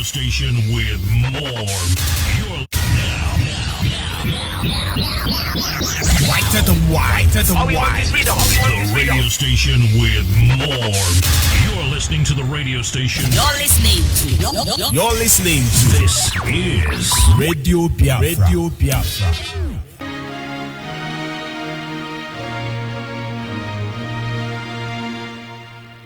station with more. You're White to the white to the white. The radio station with more. You're listening to the radio station. You're listening to. This is Radio Biafra. Radio Biafra.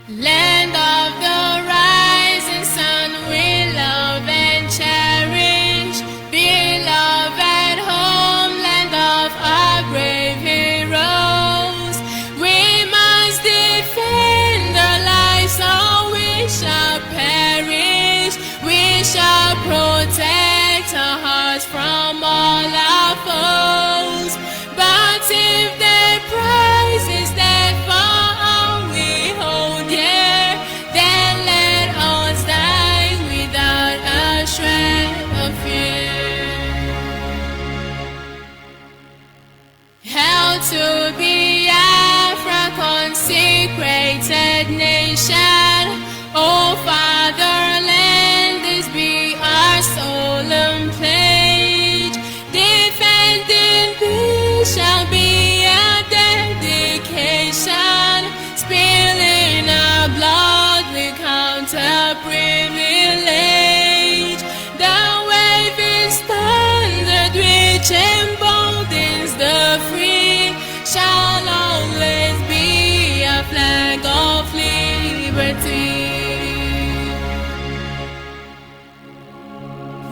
Land of the rising sun, we love and cherish. Beloved homeland of our brave heroes. We must defend our lives or we shall perish. We shall protect our hearts from all our foes. But if their prize is that for all we hold dear, then let us die without a shred of fear. Held to be Biafra, consecrated nation. O fatherland, this be our solemn pledge. Defending peace shall be a dedication. Spilling our blood we count a privilege. The waving standard which emboldens the free shall always be a flag of liberty.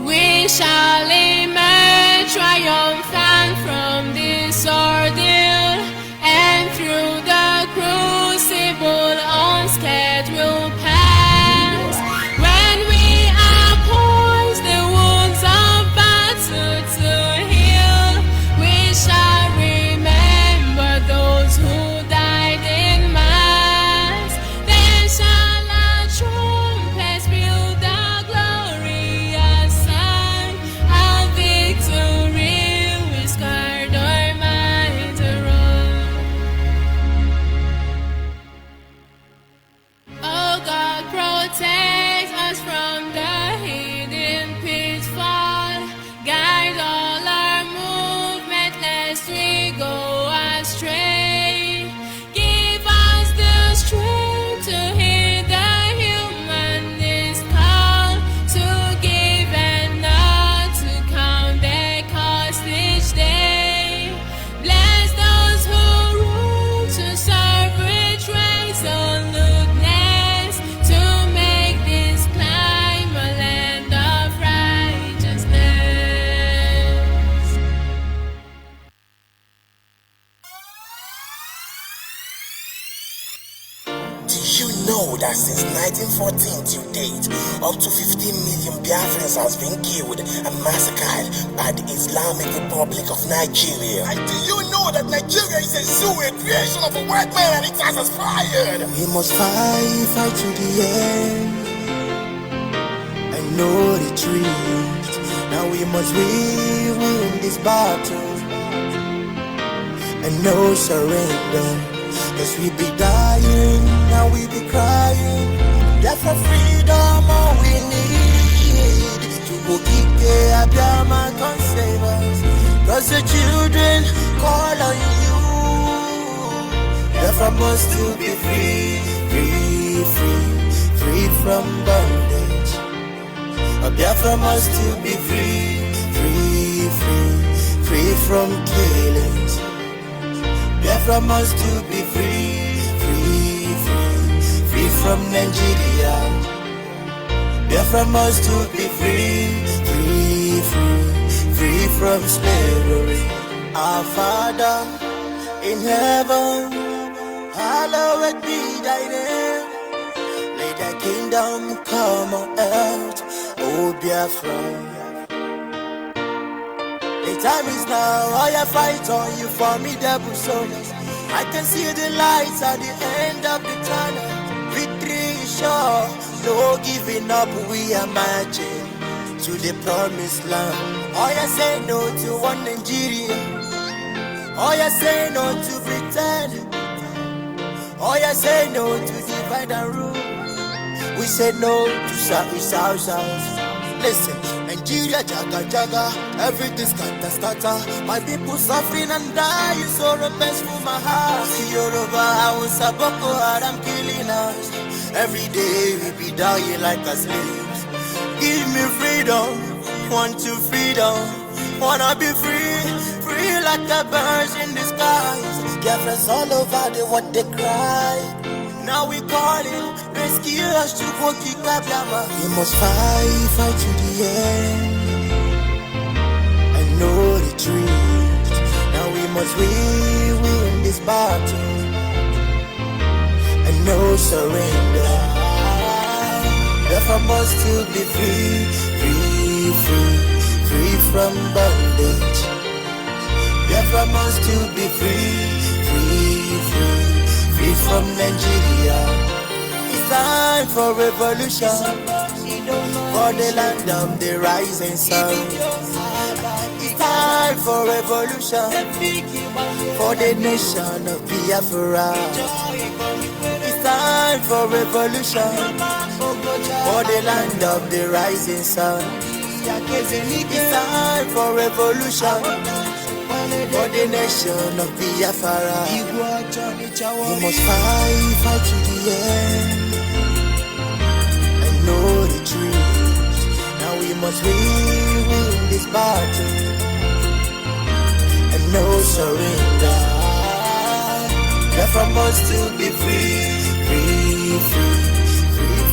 We shall emerge triumphant from this ordeal, and through the crucible unscathed we'll pass. When we are poised, the wounds of battle to heal, we shall remember those who died in mass. Then shall our trumpets build the glorious sign of victory. We scarred our might around. Oh God, protect us from the hidden pitfall. Guide all our movement lest we go astray. Give us the strength to hear the humanist call, to give and not to count their cost each day. Bless those who rule to serve with resoluteness, to make this climb a land of righteousness. Do you know that since 1914 to date, up to 15 million Biafrans has been killed and massacred by the Islamic Republic of Nigeria? And do you know that Nigeria is a zoo, a creation of a white man, and it has aspired? We must fight to the end and know the truth. Now we must win this battle and no surrender. Cause we be dying, now we be crying. That's for freedom all we need. To go keep the Abiyama can save us. Cause the children call on you. Biafra must still be free from bondage. Biafra must still be free from killings. Biafra must still be free from Nigeria. Biafra must still be free from slavery. Our Father in heaven, hallowed be thy name. May thy kingdom come on earth, O Biafra. The time is now, all your fight on you formidable soldiers. I can see the lights at the end of the tunnel. Victory is sure, no giving up, we are marching to the promised land. All you say no to one Nigeria. All you say no to pretend. All you say no to divide and rule. We say no to South. Listen, Nigeria jaga jaga, everything scatter. My people suffering and dying, sorrow pains for my heart. Yoruba, Hausa, Boko Haram killing us. Every day we be dying like a slaves. Give me freedom, want to freedom. Wanna be free, free like the birds in the skies. Biafrans all over the world they cry. Now we calling, rescue us to go kick Biafra. We must fight to the end. And no retreat. Now we must win this battle. And no surrender. Biafra must to be free from bondage. Biafra must to be free from Nigeria. It's time for revolution, for the land of the rising sun. It's time for revolution, for the nation of Biafra. It's time for revolution, for the land of the rising sun. It's time for revolution, for the nation of Biafra. We must fight to the end, and no retreat. Now we must win this battle, and no surrender. Biafra must to be free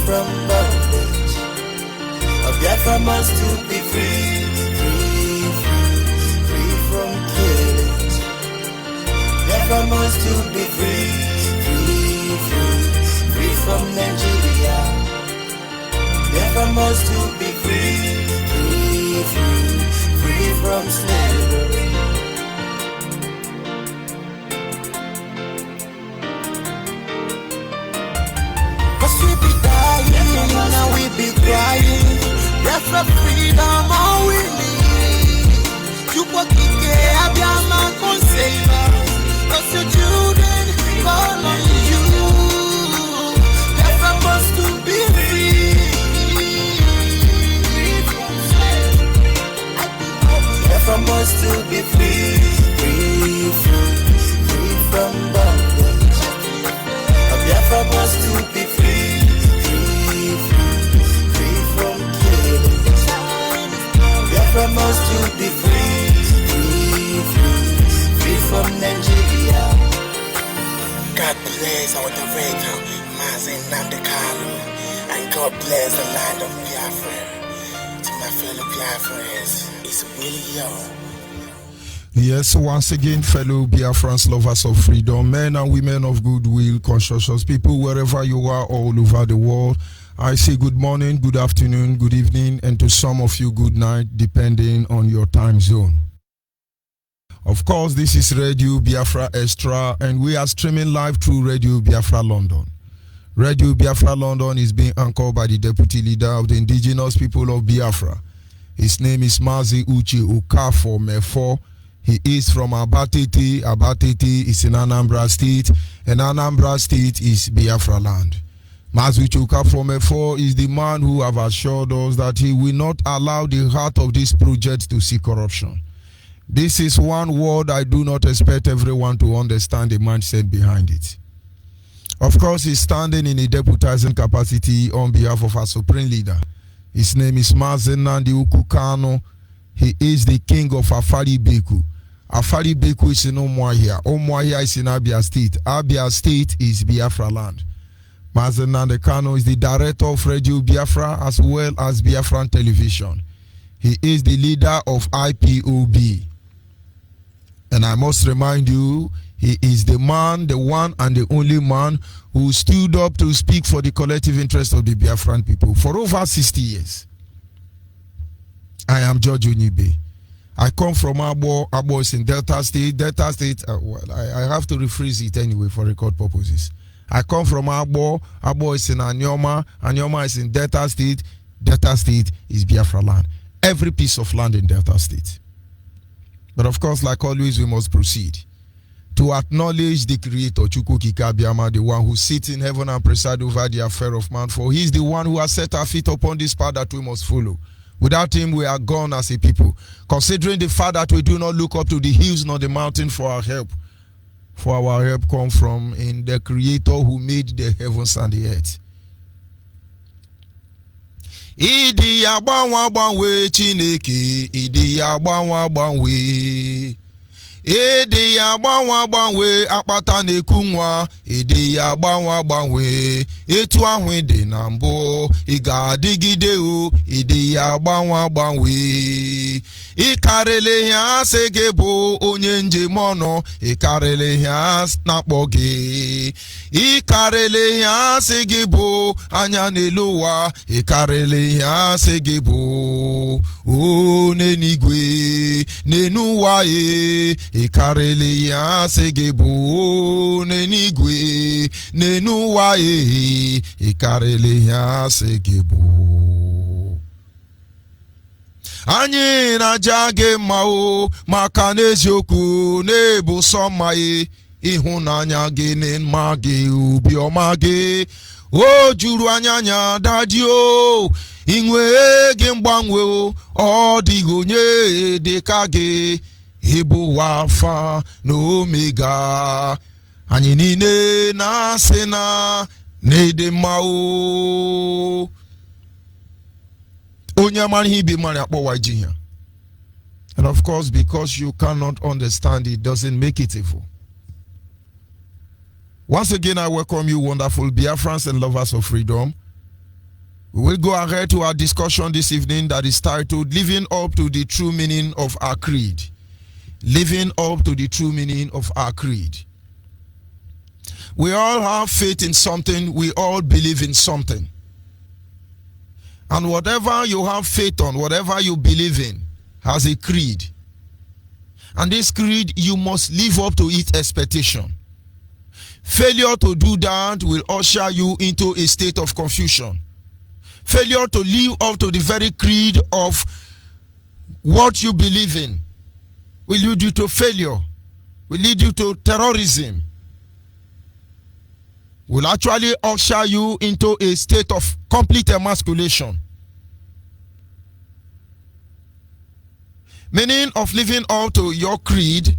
from bondage. Biafra must to be free from killings. Biafra must to be free from Nigeria. Biafra must to be free from slavery. Cause we be dying, now we be crying. Biafra freedom, all we need. You walk in there, Abiyama can save us. Cause your children call on you. Biafra must to be free. Biafra must to be free from bondage. Biafra must to be free from killing. Biafra must to be free from Nigeria. God bless our director, Mazen Nandekalo, and God bless the land of Biafra. To my fellow Biafrans, it's really yo. Yes, once again, fellow Biafrans, lovers of freedom, men and women of goodwill, conscientious people, wherever you are all over the world, I say good morning, good afternoon, good evening, and to some of you, good night, depending on your time zone. Of course, this is Radio Biafra Extra, and we are streaming live through Radio Biafra London. Radio Biafra London is being anchored by the Deputy Leader of the Indigenous People of Biafra. His name is Mazi Uche Okafor Mefo. He is from Abatete. Abatete is in Anambra State, and Anambra State is Biafra land. Mazi Uche Okafor Mefo is the man who have assured us that he will not allow the heart of this project to see corruption. This is one word I do not expect everyone to understand the mindset behind it. Of course, he's standing in a deputizing capacity on behalf of our supreme leader. His name is Mazen Nandi Ukukano. He is the king of Afari Beku. Afari Beku is in Umuahia. Umuahia is in Abia State. Abia State is Biafra land. Mazen Nandi Kano is the director of Radio Biafra as well as Biafran Television. He is the leader of IPOB. And I must remind you, he is the man, the one and the only man who stood up to speak for the collective interest of the Biafran people for over 60 years. I am George Onyibe. I come from Abo. Abo is in Delta State. Delta State, I have to rephrase it anyway for record purposes. I come from Abo. Abo is in Anyoma. Anyoma is in Delta State. Delta State is Biafra land. Every piece of land in Delta State. But of course, like always, we must proceed to acknowledge the Creator, Chukwu Kikabiama, the one who sits in heaven and presides over the affair of man. For he is the one who has set our feet upon this path that we must follow. Without him, we are gone as a people. Considering the fact that we do not look up to the hills nor the mountain for our help. For our help come from in the Creator who made the heavens and the earth. Idi agbanwe agbanwe Chineke, idi agbanwe agbanwe. Idi agbanwe agbanwe akpata na-eku nwa, idi agbanwe agbanwe. Etu ahụ dị na mbụ, ị ga-adịgide o, idi agbanwe agbanwe. Ikarele ya asị gị bụ onye njem ọnụ, ikarele ya na-akpọ gị. Ikarele ya asị gị bụ anya n'elu ụwa, ikarele ya asị gị bụ o n'eluigwe n'enu ụwa ye. Ikarele ya asị gị bụ o n'eluigwe n'enu ụwa ye. Ikarele ya asị gị bụ. Anyị na-aja gị mma o maka n'eziokwu na-ebu sọ mma ye. Ịhụnanya gị na mma gị obiọma gị o juru anya dadi o. Inwe gị mgbanwe o, ọ dịghị onye dị ka gị. Ịbụ Alfa na Omega. Anyị niile na-asị na n'ịdị mma o. Onye mara ihe ibe mara akpọwa ji ya. And of course, because you cannot understand it doesn't make it evil. Once again, I welcome you, wonderful Biafrans and lovers of freedom. We will go ahead to our discussion this evening that is titled Living Up to the True Meaning of Our Creed. Living up to the true meaning of our creed. We all have faith in something. We all believe in something. And whatever you have faith on, whatever you believe in, has a creed. And this creed, you must live up to its expectation. Failure to do that will usher you into a state of confusion. Failure to live up to the very creed of what you believe in will lead you to failure, will lead you to terrorism, will actually usher you into a state of complete emasculation. Meaning of living up to your creed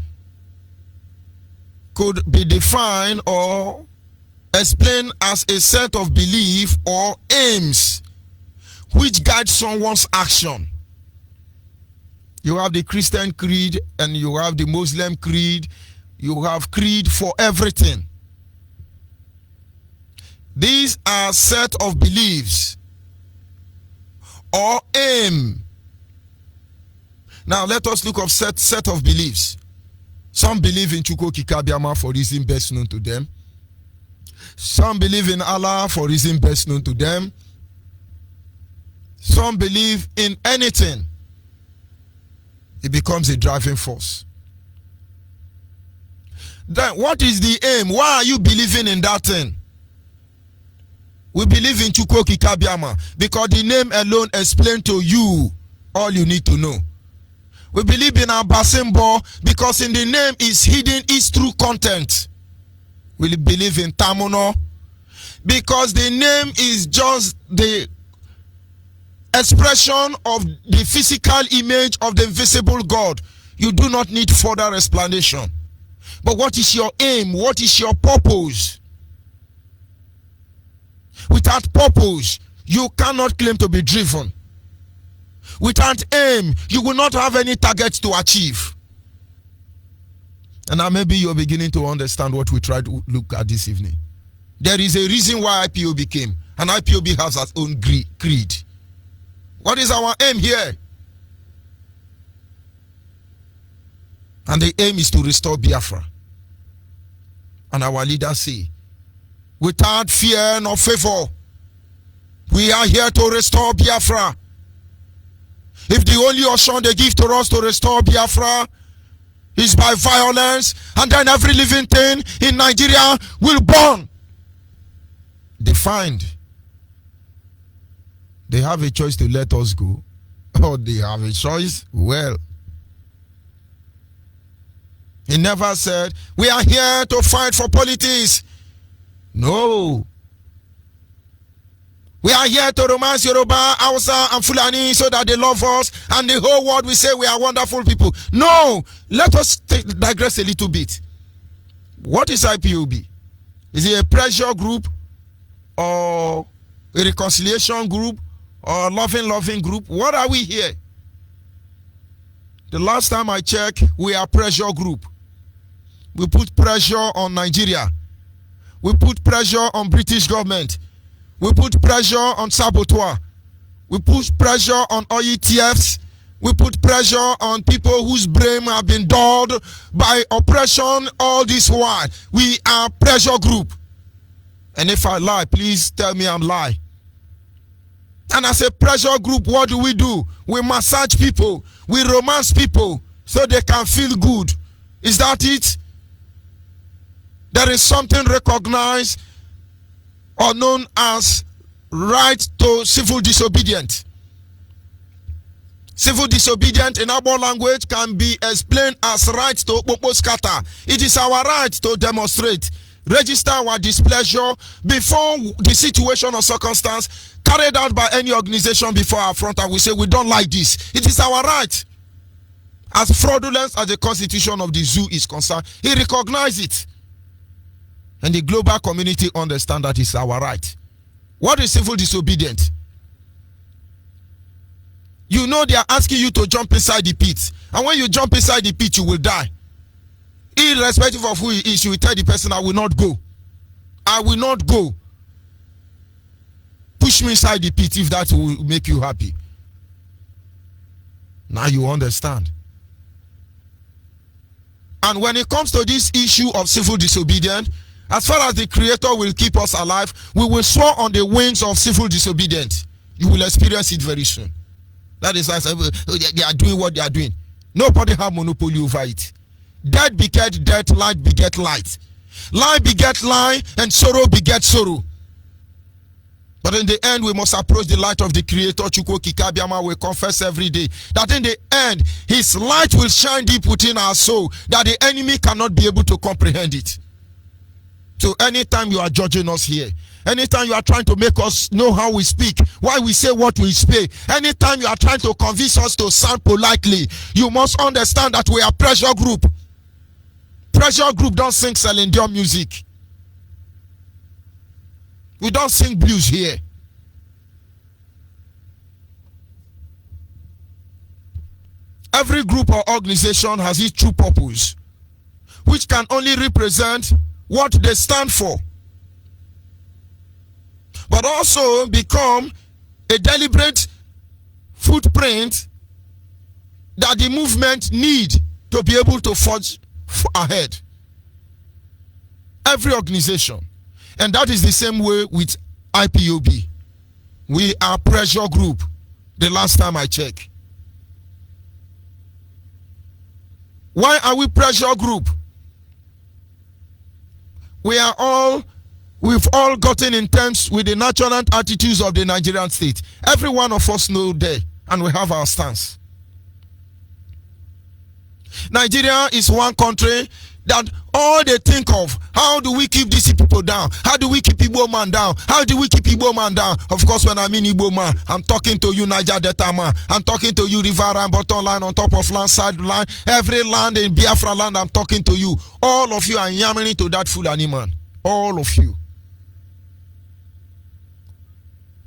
could be defined or explained as a set of belief or aims which guide someone's action. You have the Christian creed and you have the Muslim creed. You have creed for everything. These are set of beliefs or aim. Now let us look at set of beliefs. Some believe in Chukwu Kikabiama for reason best known to them. Some believe in Allah for reason best known to them. Some believe in anything. It becomes a driving force. Then what is the aim? Why are you believing in that thing? We believe in Chukwu Kikabiama because the name alone explains to you all you need to know. We believe in Abasimbo because in the name is hidden its true content. We believe in Tamuno because the name is just the expression of the physical image of the invisible God. You do not need further explanation. But what is your aim? What is your purpose? Without purpose, you cannot claim to be driven. Without aim, you will not have any target to achieve. And now maybe you're beginning to understand what we try to look at this evening. There is a reason why IPOB came, and IPOB has its own creed. What is our aim here? And the aim is to restore Biafra. And our leaders say, without fear nor favor, we are here to restore Biafra. If the only option they give to us to restore Biafra is by violence, and then every living thing in Nigeria will burn. Defined. They have a choice to let us go. Or they have a choice? Well, he never said, we are here to fight for politics. No. We are here to romance Yoruba, Hausa, and Fulani so that they love us and the whole world will say we are wonderful people. No, let us digress a little bit. What is IPOB? Is it a pressure group or a reconciliation group or a loving group? What are we here? The last time I checked, we are pressure group. We put pressure on Nigeria. We put pressure on British government. We put pressure on saboteur. We put pressure on OETFs. We put pressure on people whose brain have been dulled by oppression all this while. We are pressure group. And if I lie, please tell me I'm lying. And as a pressure group, what do? We massage people. We romance people so they can feel good. Is that it? There is something recognized or known as right to civil disobedience. Civil disobedience in our language can be explained as right to popo scatter. It is our right to demonstrate, register our displeasure before the situation or circumstance carried out by any organization before our front, and we say we don't like this. It is our right. As fraudulent as the constitution of the zoo is concerned, he recognizes it. And the global community understand that it's our right. What is civil disobedience? You know they are asking you to jump inside the pit. And when you jump inside the pit, you will die. Irrespective of who he is, you will tell the person, I will not go. I will not go. Push me inside the pit if that will make you happy. Now you understand. And when it comes to this issue of civil disobedience, as far as the Creator will keep us alive, we will soar on the wings of civil disobedience. You will experience it very soon. That is why they are doing what they are doing. Nobody have monopoly over it. Death beget death, light beget light. Lie beget lie, and sorrow beget sorrow. But in the end, we must approach the light of the Creator. Chukwu Kikabiama will confess every day that in the end, His light will shine deep within our soul, that the enemy cannot be able to comprehend it. So anytime you are judging us here, anytime you are trying to make us know how we speak, why we say what we say, anytime you are trying to convince us to sound politely, you must understand that we are pressure group. Pressure group don't sing Celine Dion music. We don't sing blues here. Every group or organization has its true purpose, which can only represent what they stand for, but also become a deliberate footprint that the movement need to be able to forge ahead. Every organization. And that is the same way with IPOB. We are pressure group. The last time I checked. Why are we pressure group? We've all gotten in terms with the natural attitudes of the Nigerian state. Every one of us know that, and we have our stance. Nigeria is one country that all they think of, how do we keep these people down? How do we keep Igbo man down? How do we keep Igbo man down? Of course, when I mean Igbo man, I'm talking to you Niger Delta man. I'm talking to you River and bottom line, on top of land, side line. Every land in Biafra land, I'm talking to you. All of you are yammering to that Fulani man. All of you.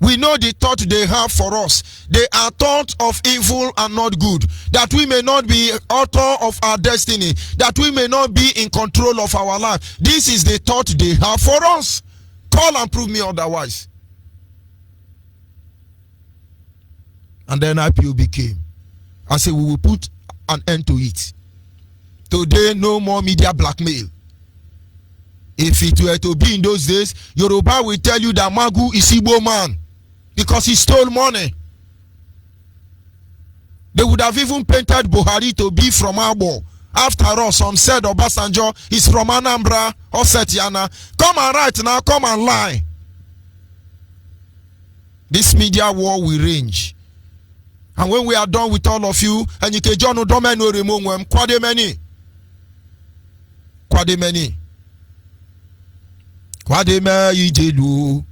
We know the thought they have for us. They are thought of evil and not good. That we may not be author of our destiny. That we may not be in control of our life. This is the thought they have for us. Call and prove me otherwise. And then IPOB came. I said we will put an end to it. Today, no more media blackmail. If it were to be in those days, Yoruba will tell you that Magu is Igbo man. Because he stole money. They would have even painted Buhari to be from Abo. After all, some said Obasanjo is from Anambra or Setiana. Come and write now, come and lie. This media war will range. And when we are done with all of you, and you can join no domino remove kwade many. Kwade many. Kwade me yijelu.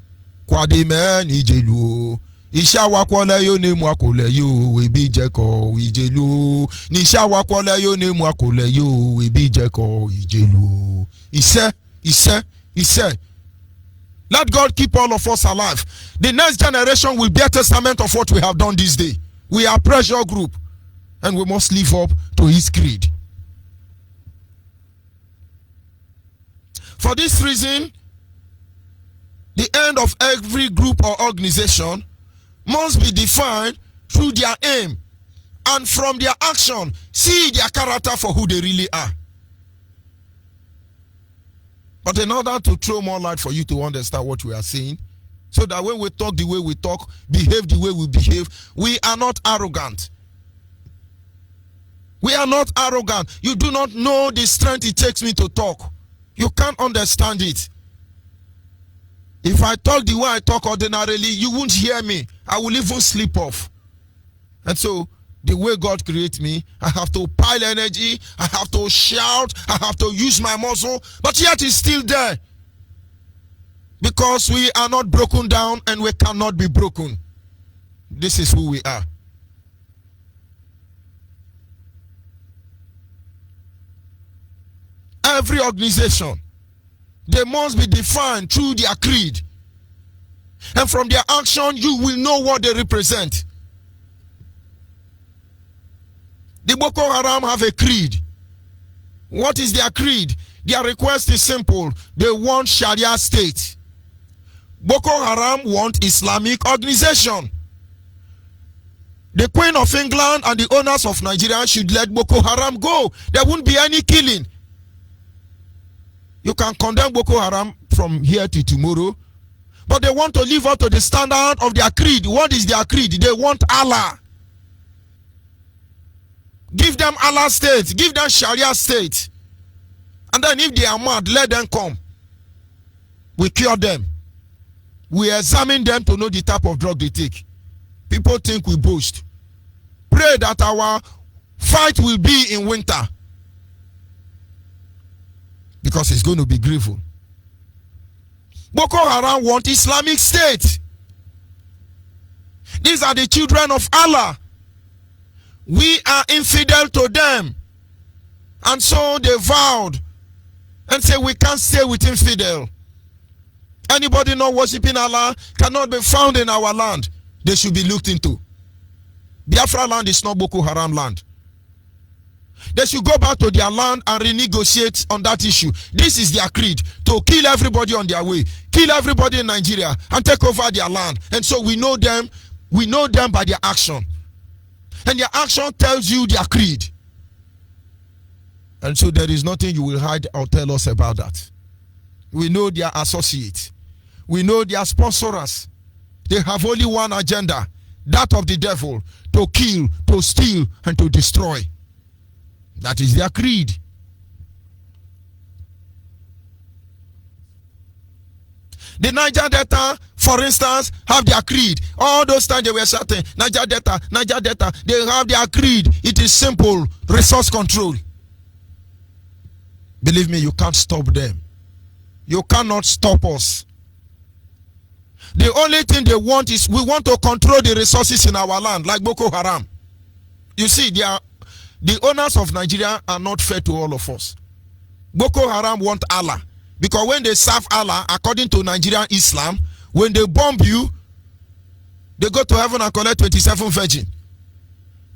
Kwade men ijelu. Ishawa kwole yo ne mwakole yo webi jeko ijelu. Nishawa kwole yo ne mwakole yo webi jeko ijelu. He said, let God keep all of us alive. The next generation will be a testament of what we have done this day. We are a pressure group, and we must live up to his creed. For this reason, the end of every group or organization must be defined through their aim, and from their action, see their character for who they really are. But in order to throw more light for you to understand what we are saying, so that when we talk the way we talk, behave the way we behave, we are not arrogant. We are not arrogant. You do not know the strength it takes me to talk. You can't understand it. If I talk the way I talk ordinarily, you won't hear me. I will even sleep off. And so, the way God creates me, I have to pile energy, I have to shout, I have to use my muscle, but yet it's still there. Because we are not broken down and we cannot be broken. This is who we are. Every organization, they must be defined through their creed. And from their action, you will know what they represent. The Boko Haram have a creed. What is their creed? Their request is simple. They want Sharia state. Boko Haram want Islamic organization. The Queen of England and the owners of Nigeria should let Boko Haram go. There won't be any killing. You can condemn Boko Haram from here to tomorrow, but they want to live up to the standard of their creed. What is their creed? They want Allah. Give them Allah state. Give them Sharia state. And then if they are mad, let them come. We cure them. We examine them to know the type of drug they take. People think we boast. Pray that our fight will be in winter. Because it's going to be grievous. Boko Haram want Islamic state. These are the children of Allah. We are infidel to them. And so they vowed and said we can't stay with infidel. Anybody not worshiping Allah cannot be found in our land. They should be looked into. Biafra land is not Boko Haram land. They should go back to their land and renegotiate on that issue. This is their creed, to kill everybody on their way, kill everybody in Nigeria and take over their land. And so we know them by their action. And their action tells you their creed. And so there is nothing you will hide or tell us about that. We know their associates. We know their sponsors. They have only one agenda, that of the devil, to kill, to steal, and to destroy. That is their creed. The Niger Delta, for instance, have their creed. All those times they were shouting, Niger Delta, they have their creed. It is simple, resource control. Believe me, you can't stop them. You cannot stop us. The only thing they want is we want to control the resources in our land, like Boko Haram. You see, the owners of Nigeria are not fair to all of us. Boko Haram want Allah. Because when they serve Allah, according to Nigerian Islam, when they bomb you, they go to heaven and collect 27 virgin.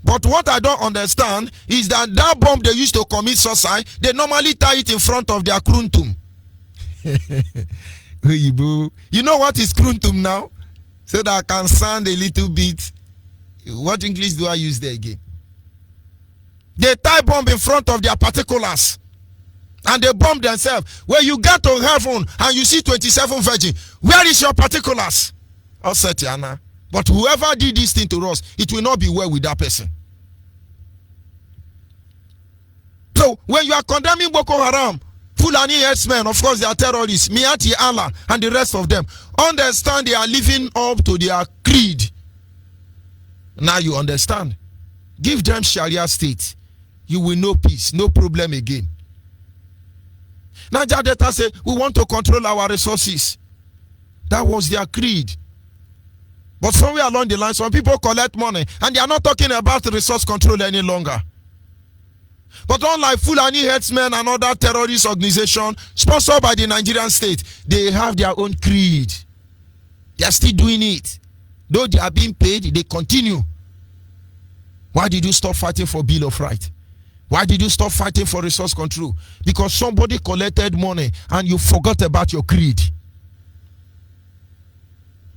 But what I don't understand is that bomb they used to commit suicide, they normally tie it in front of their kruntum. You know what is kruntum now? So that I can sound a little bit. What English do I use there again? They tie bomb in front of their particulars. And they bomb themselves. When you get to heaven and you see 27 virgin, where is your particulars? I'll say Tiana. But whoever did this thing to us, it will not be well with that person. So when you are condemning Boko Haram, Fulani herdsmen, of course they are terrorists, Miati Allah and the rest of them, understand they are living up to their creed. Now you understand. Give them Sharia state. You will know peace, no problem again. Niger Delta say we want to control our resources. That was their creed. But somewhere along the line, some people collect money and they are not talking about resource control any longer. But unlike Fulani herdsmen and other terrorist organizations sponsored by the Nigerian state, they have their own creed. They are still doing it. Though they are being paid, they continue. Why did you stop fighting for Bill of Rights? Why did you stop fighting for resource control? Because somebody collected money and you forgot about your creed.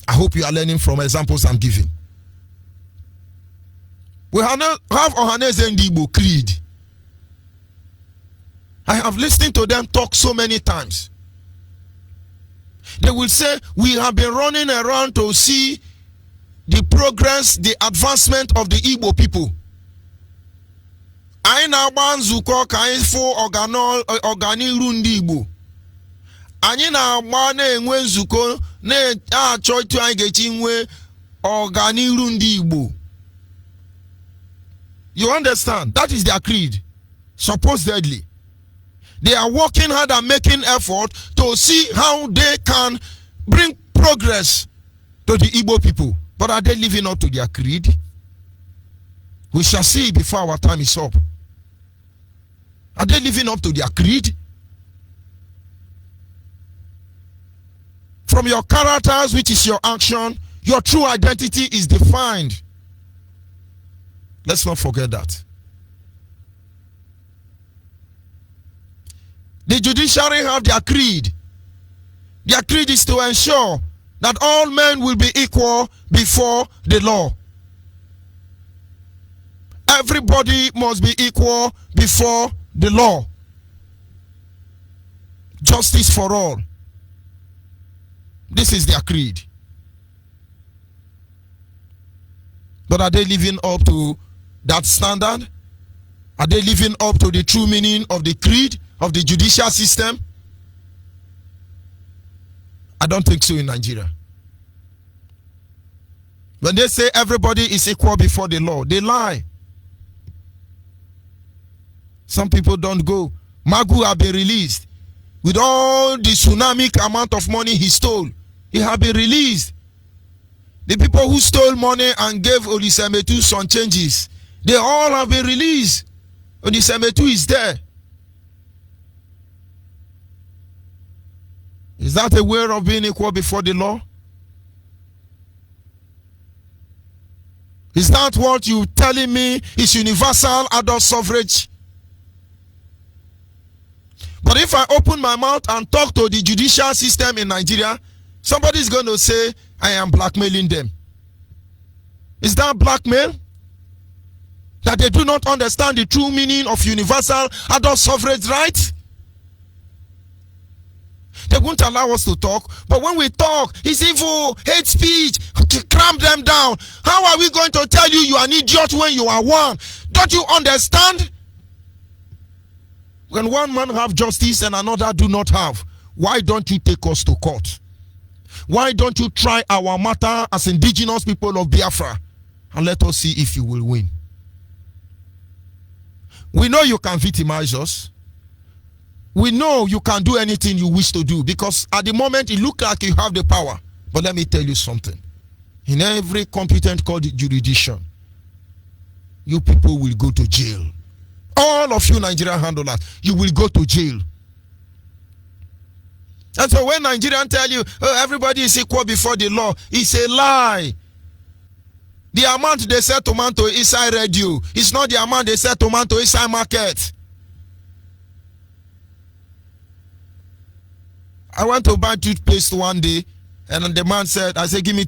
I hope you are learning from examples I'm giving. We have Ohaneze Ndigbo creed. I have listened to them talk so many times. They will say, we have been running around to see the progress, the advancement of the Igbo people. Anyị na-agba nzukọ ka anyị fụ ọganiru ndị Igbo. Anyị na-agba na-enwe nzukọ na-achọ etu anyị ga-eji nwe ọganiru ndị Igbo. You understand? That is their creed. Supposedly. They are working hard and making effort to see how they can bring progress to the Igbo people. But are they living up to their creed? We shall see before our time is up. Are they living up to their creed? From your characters, which is your action, your true identity is defined. Let's not forget that. The judiciary have their creed. Their creed is to ensure that all men will be equal before the law. Everybody must be equal before the law. Justice for all. This is their creed. But are they living up to that standard? Are they living up to the true meaning of the creed of the judicial system? I don't think so in Nigeria. When they say everybody is equal before the law, they lie. Some people don't go. Magu have been released. With all the tsunami amount of money he stole, he have been released. The people who stole money and gave Olisametu some changes, they all have been released. Olisametu is there. Is that a way of being equal before the law? Is that what you telling me is universal adult suffrage? But if I open my mouth and talk to the judicial system in Nigeria, somebody is going to say I am blackmailing them. Is that blackmail? That they do not understand the true meaning of universal adult suffrage rights? They won't allow us to talk, but when we talk, it's evil, hate speech, to cramp them down. How are we going to tell you you are an idiot when you are one? Don't you understand? When one man have justice and another do not have, why don't you take us to court? Why don't you try our matter as indigenous people of Biafra and let us see if you will win? We know you can victimize us. We know you can do anything you wish to do because at the moment it looks like you have the power. But let me tell you something. In every competent court jurisdiction, you people will go to jail. All of you Nigerian handlers, you will go to jail. And so when Nigerians tell you, oh, everybody is equal before the law, it's a lie. The amount they sell tomato inside radio, it's not the amount they sell tomato inside market. I went to buy toothpaste one day, and the man said, I said, give me